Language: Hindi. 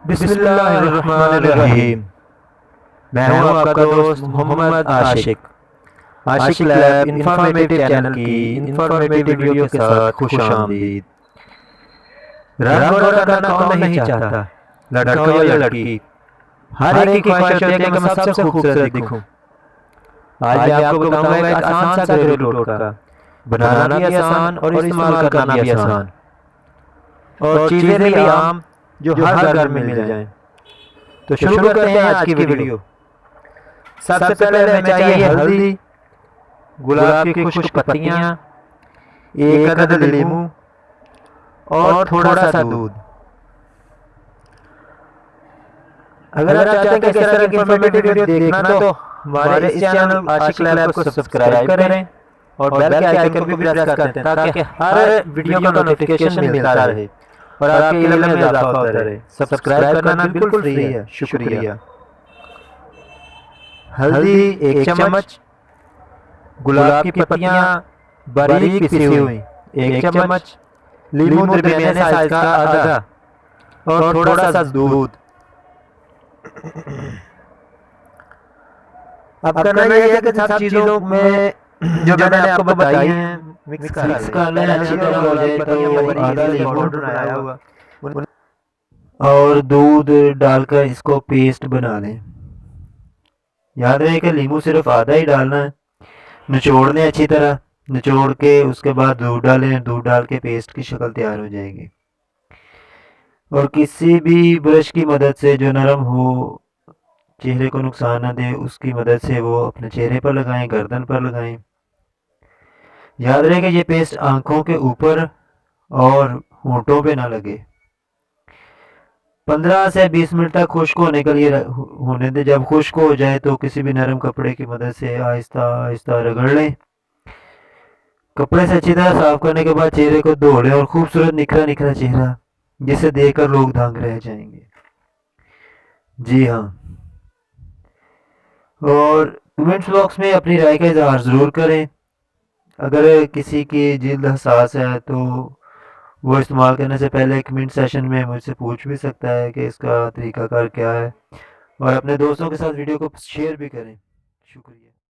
बिस्मिल्लाहिर्रहमानिर्रहीम। मैं हूं आपका दोस्त मोहम्मद आशिक। आशिक लैब इंफॉर्मेटिव चैनल की इंफॉर्मेटिव वीडियो के साथ खुश आमदीद। रंग गोरा करना कौन नहीं चाहता, लड़का हो या लड़की, हर एक की ख्वाहिश होती है कि मैं सबसे खूबसूरत दिखूं। आज मैं आपको बताऊंगा एक आसान सा घरेलू टोटका, बनाना भी आसान और इस्तेमाल करना भी आसान, और चीजें भी आम जो हर घर में मिल जाएं। तो शुरू करते हैं आज की वीडियो। सबसे पहले हमें चाहिए हल्दी, गुलाब की खुश्क पत्तियां, एक अदद नींबू और थोड़ा सा दूध। अगर आप चाहते हैं कि इस तरह की इंफॉर्मेटिव वीडियो देखना तो हमारे इस चैनल आशिक लैब को सब्सक्राइब करें और बेल के आइकन को भी प्रेस कर दें ताकि हर वीडियो का नोटिफिकेशन मिलता रहे और आपके इल्म में इजाफा होता रहे। सब्सक्राइब करना बिल्कुल फ्री है। शुक्रिया। हल्दी 1 चम्मच, गुलाब की पत्तियां बारीक पिसी हुई 1 चम्मच, नींबू दरमियाने साइज का आधा और थोड़ा सा दूध। अब करना यह है कि सब चीजों में जो मैंने आपको बताई हैं मिक्स कर लें अच्छी तरह हो जाए तो आधा नींबू बनाया हुआ और दूध डालकर इसको पेस्ट बना लें। याद रहे कि नींबू सिर्फ आधा ही डालना है। निचोड़ लें अच्छी तरह, निचोड़ के उसके बाद दूध डालें। दूध डाल के पेस्ट की शक्ल तैयार हो जाएगी। और किसी भी ब्रश की मदद से जो नरम हो, चेहरे को नुकसान ना दे, उसकी मदद से वो अपने चेहरे पर लगाएं, गर्दन पर लगाएं। याद रहे कि ये पेस्ट आंखों के ऊपर और होंठों पे ना लगे। 15 से 20 मिनट तक खुश्क होने के लिए होने दें। जब खुश्क हो जाए तो किसी भी नरम कपड़े की मदद से आहिस्ता आहिस्ता रगड़ लें। कपड़े से अच्छी तरह साफ करने के बाद चेहरे को धो लें और खूबसूरत निखरा निखरा चेहरा जिसे देखकर लोग दंग रह जाएंगे। जी हाँ, और कमेंट्स बॉक्स में अपनी राय का इजहार ज़रूर करें। अगर किसी की जिल्द हसास है तो वो इस्तेमाल करने से पहले कमेंट सेशन में मुझसे पूछ भी सकता है कि इसका तरीकाकार क्या है, और अपने दोस्तों के साथ वीडियो को शेयर भी करें। शुक्रिया।